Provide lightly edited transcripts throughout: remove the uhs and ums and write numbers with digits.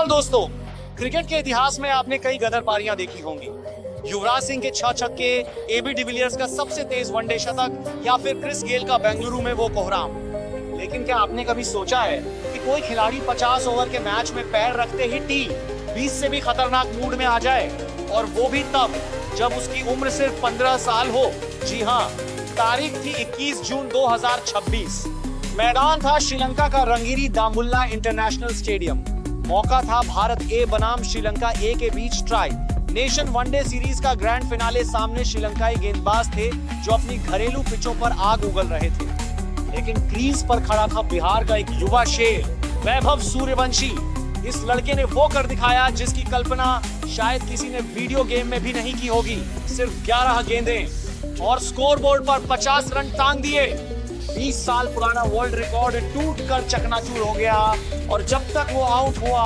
Well दोस्तों, cricket के इतिहास में आपने कई गदर पारियां देखी होंगी। युवराज सिंह के 6 छक्के, एबी डिविलियर्स का सबसे तेज वनडे शतक या फिर क्रिस गेल का बेंगलुरु में वो कोहराम। लेकिन क्या आपने कभी सोचा है कि कोई खिलाड़ी 50 ओवर के मैच में पैर रखते ही टी 20 से भी खतरनाक मूड में आ जाए, और वो भी तब जब उसकी उम्र सिर्फ 15 साल हो। जी हाँ, तारीख थी 21 जून 2026। मैदान था श्रीलंका का रंगीरी दामुल्ला इंटरनेशनल स्टेडियम। मौका था भारत ए बनाम श्रीलंका ए के बीच ट्राई नेशन वनडे सीरीज का ग्रैंड फिनाले। सामने श्रीलंकाई गेंदबाज थे जो अपनी घरेलू पिचों पर आग उगल रहे थे, लेकिन क्रीज पर खड़ा था बिहार का एक युवा शेर वैभव सूर्यवंशी। इस लड़के ने वो कर दिखाया जिसकी कल्पना शायद किसी ने वीडियो गेम में भी नहीं की होगी। सिर्फ 11 गेंदें और स्कोरबोर्ड पर 50 रन टांग दिए। 20 साल पुराना वर्ल्ड रिकॉर्ड टूटकर चकनाचूर हो गया, और जब तक वो आउट हुआ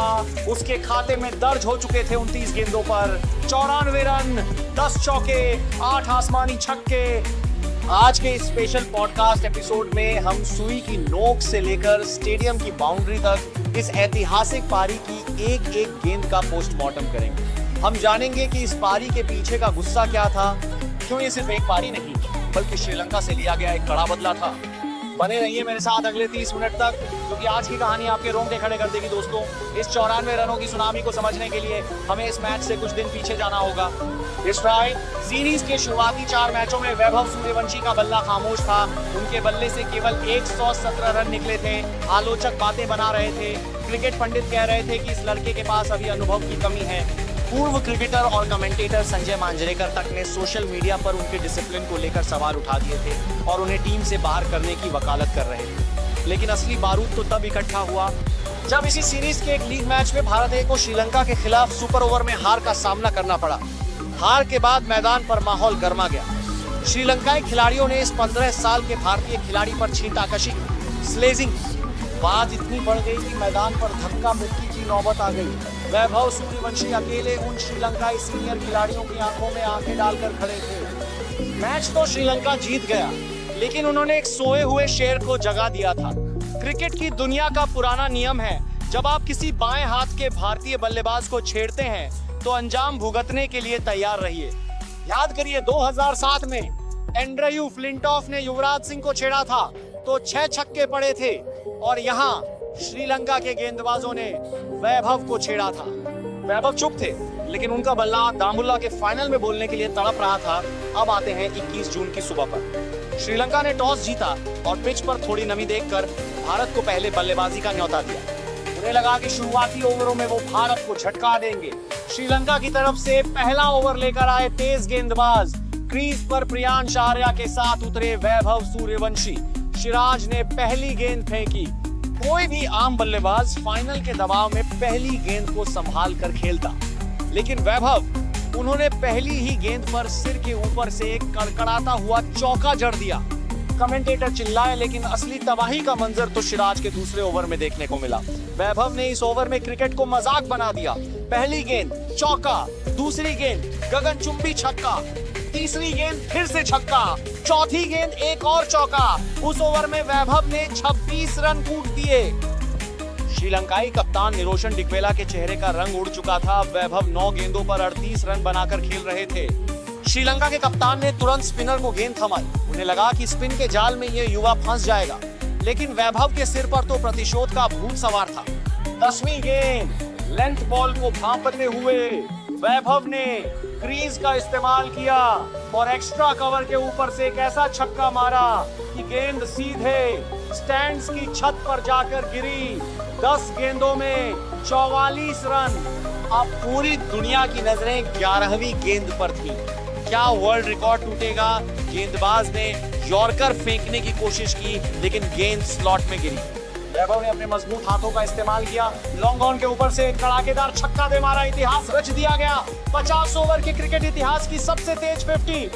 उसके खाते में दर्ज हो चुके थे 29 गेंदों पर 94 रन, 10 चौके, 8 आसमानी छक्के। आज के इस स्पेशल पॉडकास्ट एपिसोड में हम सुई की नोक से लेकर स्टेडियम की बाउंड्री तक इस ऐतिहासिक पारी की एक एक गेंद का पोस्टमार्टम करेंगे। हम जानेंगे कि इस पारी के पीछे का गुस्सा क्या था, क्यों ये सिर्फ एक पारी नहीं बल्कि श्रीलंका से लिया गया एक कड़ा बदला था। बने रहिए मेरे साथ अगले 30 मिनट तक, क्योंकि आज की कहानी आपके रोंगटे खड़े कर देगी दोस्तों। इस 94 रनों की सुनामी को समझने के लिए हमें इस मैच से कुछ दिन पीछे जाना होगा। इस ट्राई सीरीज के शुरुआती 4 मैचों में वैभव सूर्यवंशी का बल्ला खामोश था। उनके बल्ले से केवल 117 रन निकले थे। आलोचक बातें बना रहे थे, क्रिकेट पंडित कह रहे थे कि इस लड़के के पास अभी अनुभव की कमी है। पूर्व क्रिकेटर और कमेंटेटर संजय मांजरेकर तक ने सोशल मीडिया पर उनके डिसिप्लिन को लेकर सवाल उठा दिए थे और उन्हें टीम से बाहर करने की वकालत कर रहे थे। लेकिन असली बारूद तो तब इकट्ठा हुआ जब इसी सीरीज के एक लीग मैच में भारत ए को श्रीलंका के खिलाफ सुपर ओवर में हार का सामना करना पड़ा। हार के बाद मैदान पर माहौल गर्मा गया। श्रीलंकाई खिलाड़ियों ने इस 15 साल के भारतीय खिलाड़ी पर छींटाकशी, स्लेजिंग। बात इतनी बढ़ गई कि मैदान पर धक्का मुक्की की नौबत आ गई। वैभव सूर्यवंशी अकेले उन श्रीलंकाई सीनियर खिलाड़ियों की आंखों में आंखें डालकर खड़े थे। मैच तो श्रीलंका जीत गया, लेकिन उन्होंने एक सोए हुए शेर को जगा दिया था। क्रिकेट की दुनिया का पुराना नियम है, जब आप किसी बाएं हाथ के भारतीय बल्लेबाज को छेड़ते हैं तो अंजाम भुगतने के लिए तैयार रहिए। याद करिए 2007 में एंड्रयू फ्लिंटॉफ ने युवराज सिंह को छेड़ा था तो 6 छक्के पड़े थे, और यहाँ श्रीलंका के गेंदबाजों ने वैभव को छेड़ा था। वैभव चुप थे, लेकिन उनका बल्ला दामुल्ला के फाइनल में बोलने के लिए तड़प रहा था। अब आते हैं 21 जून की सुबह पर। श्रीलंका ने टॉस जीता और पिच पर थोड़ी नमी देखकर भारत को पहले बल्लेबाजी का न्योता दिया। उन्हें लगा कि शुरुआती ओवरों में वो भारत को झटका देंगे। श्रीलंका की तरफ से पहला ओवर लेकर आए तेज गेंदबाज। क्रीज पर प्रियांश आर्या के साथ उतरे वैभव सूर्यवंशी। सिराज ने पहली गेंद फेंकी। कोई भी आम बल्लेबाज फाइनल के दबाव में पहली गेंद को संभाल कर खेलता, लेकिन वैभव, उन्होंने पहली ही गेंद पर सिर के ऊपर से एक कड़कड़ाता हुआ चौका जड़ दिया। कमेंटेटर चिल्लाए, लेकिन असली तबाही का मंजर तो सिराज के दूसरे ओवर में देखने को मिला। वैभव ने इस ओवर में क्रिकेट को मजाक बना दिया। पहली गेंद चौका, दूसरी गेंद गगनचुंबी छक्का, तीसरी गेंद फिर से छक्का, चौथी गेंद एक और चौका। उस ओवर में वैभव ने 26 रन कूट दिए। श्रीलंकाई कप्तान निरोशन डिक्वेला के चेहरे का रंग उड़ चुका था। वैभव 9 गेंदों पर 38 रन बनाकर खेल रहे थे। श्रीलंका के कप्तान ने तुरंत स्पिनर को गेंद थमाई। उन्हें लगा कि स्पिन के जाल में ये युवा फंस जाएगा, लेकिन वैभव के सिर पर तो प्रतिशोध का भूत सवार था। 10वीं गेंद लेंथ बॉल को भांपते हुए वैभव ने क्रीज का इस्तेमाल किया और एक्स्ट्रा कवर के ऊपर से एक ऐसा छक्का मारा कि गेंद सीधे स्टैंड्स की छत पर जाकर गिरी। 10 गेंदों में 44 रन। अब पूरी दुनिया की नजरें 11वीं गेंद पर थी। क्या वर्ल्ड रिकॉर्ड टूटेगा? गेंदबाज ने यॉर्कर फेंकने की कोशिश की, लेकिन गेंद स्लॉट में गिरी। वैभव ने अपने मजबूत हाथों का इस्तेमाल किया। लॉन्ग ऑन के ऊपर से कड़ाकेदार छक्का दे मारा। इतिहास रच दिया गया। 50 ओवर के क्रिकेट इतिहास की सबसे तेज 50।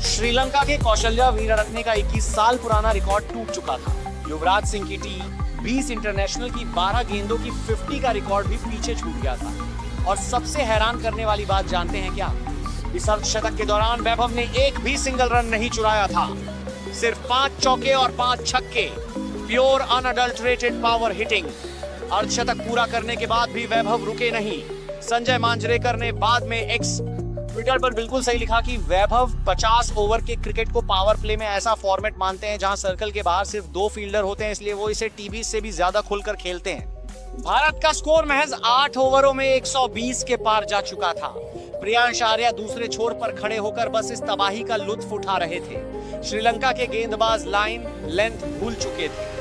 श्रीलंका के कौशल्या वीररत्ने का 21 साल पुराना रिकॉर्ड टूट चुका था। युवराज सिंह की टीम 20 इंटरनेशनल की 12 गेंदों की 50 का रिकॉर्ड भी पीछे छूट गया था। और सबसे हैरान करने वाली बात जानते हैं क्या? इस अर्धशतक के दौरान वैभव ने एक भी सिंगल रन नहीं चुराया था। सिर्फ 5 चौके और 5 छक्के। Pure unadulterated power hitting. अर्धशतक पूरा करने के बाद भी वैभव रुके नहीं। संजय मांजरेकर ने बाद में एक्स ट्विटर पर बिल्कुल सही लिखा कि वैभव 50 ओवर के क्रिकेट को पावर प्ले में ऐसा फॉर्मेट मानते हैं जहां सर्कल के बाहर सिर्फ 2 फील्डर होते हैं, इसलिए वो इसे टीबी से भी ज्यादा खुलकर खेलते हैं। भारत का स्कोर महज 8 ओवरों में 120 के पार जा चुका था। प्रियांश आर्या दूसरे छोर पर खड़े होकर बस इस तबाही का लुत्फ उठा रहे थे। श्रीलंका के गेंदबाज लाइन लेंथ भूल चुके थे।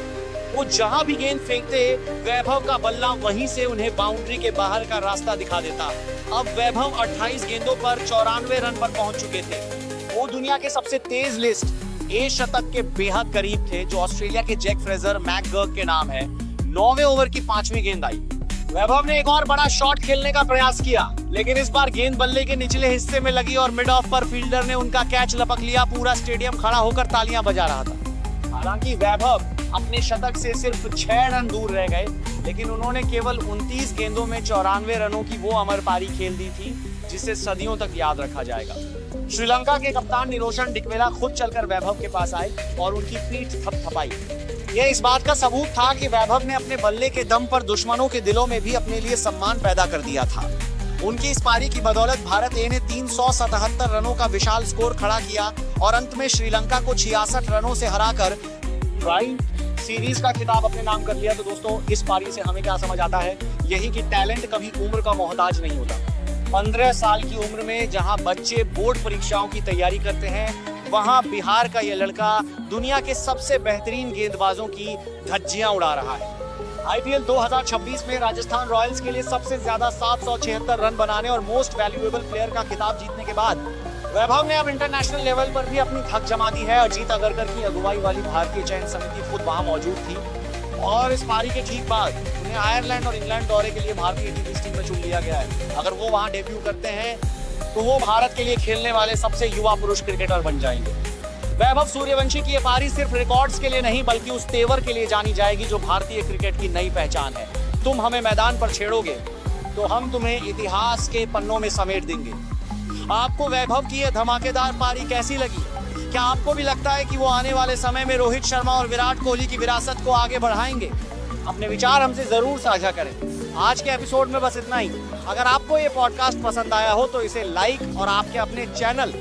वो जहां भी गेंद फेंकते, वैभव का बल्ला वहीं से उन्हें बाउंड्री के बाहर का रास्ता दिखा देता। अब वैभव 28 गेंदों पर 94 रन पर पहुंच चुके थे। वो दुनिया के सबसे तेज लिस्ट ए शतक के बेहद करीब थे, जो ऑस्ट्रेलिया के जैक फ्रेजर मैकगर्क के नाम है। 9वें ओवर की 5वीं गेंद आई। वैभव ने एक और बड़ा शॉट खेलने का प्रयास किया, लेकिन इस बार गेंद बल्ले के निचले हिस्से में लगी और मिड ऑफ पर फील्डर ने उनका कैच लपक लिया। पूरा स्टेडियम खड़ा होकर तालियां बजा रहा था। हालांकि वैभव अपने शतक से सिर्फ 6 रन दूर रह गए, लेकिन उन्होंने केवल 29 गेंदों में 94 रनों की वो अमर पारी खेल दी थी, जिसे सदियों तक याद रखा जाएगा। श्रीलंका के कप्तान निरोशन डिकवेला खुद चलकर वैभव के पास आए और उनकी पीठ थपथपाई। यह इस बात का सबूत था कि वैभव ने अपने बल्ले के दम पर दुश्मनों के दिलों में भी अपने लिए सम्मान पैदा कर दिया था। उनकी इस पारी की बदौलत भारत ए ने 377 रनों का विशाल स्कोर खड़ा किया और अंत में श्रीलंका को 66 रनों से हराकर प्राइम सीरीज का खिताब अपने नाम कर लिया। तो दोस्तों, इस पारी से हमें क्या समझ आता है? यही कि टैलेंट कभी उम्र का मोहताज नहीं होता। 15 साल की उम्र में जहां बच्चे बोर्ड परीक्षाओं की तैयारी करते हैं, वहां बिहार का ये लड़का दुनिया के सबसे बेहतरीन गेंदबाजों की धज्जियां उड़ा रहा है। आईपीएल 2026 में राजस्थान रॉयल्स के लिए सबसे ज्यादा 776 रन बनाने और मोस्ट वैल्यूएबल प्लेयर का खिताब जीतने के बाद वैभव ने अब इंटरनेशनल लेवल पर भी अपनी धक जमा दी है। अजीत अगरकर की अगुवाई वाली भारतीय चयन समिति खुद वहां मौजूद थी और इस पारी के ठीक बाद उन्हें आयरलैंड और इंग्लैंड दौरे के लिए भारतीय टीम में चुन लिया गया है। अगर वो वहां डेब्यू करते हैं तो वो भारत के लिए खेलने वाले सबसे युवा पुरुष क्रिकेटर बन जाएंगे। वैभव सूर्यवंशी की ये पारी सिर्फ रिकॉर्ड्स के लिए नहीं, बल्कि उस तेवर के लिए जानी जाएगी जो भारतीय क्रिकेट की नई पहचान है। तुम हमें मैदान पर छेड़ोगे तो हम तुम्हें इतिहास के पन्नों में समेट देंगे। आपको वैभव की यह धमाकेदार पारी कैसी लगी? क्या आपको भी लगता है कि वो आने वाले समय में रोहित शर्मा और विराट कोहली की विरासत को आगे बढ़ाएंगे? अपने विचार हमसे जरूर साझा करें। आज के एपिसोड में बस इतना ही। अगर आपको ये पॉडकास्ट पसंद आया हो तो इसे लाइक और आपके अपने चैनल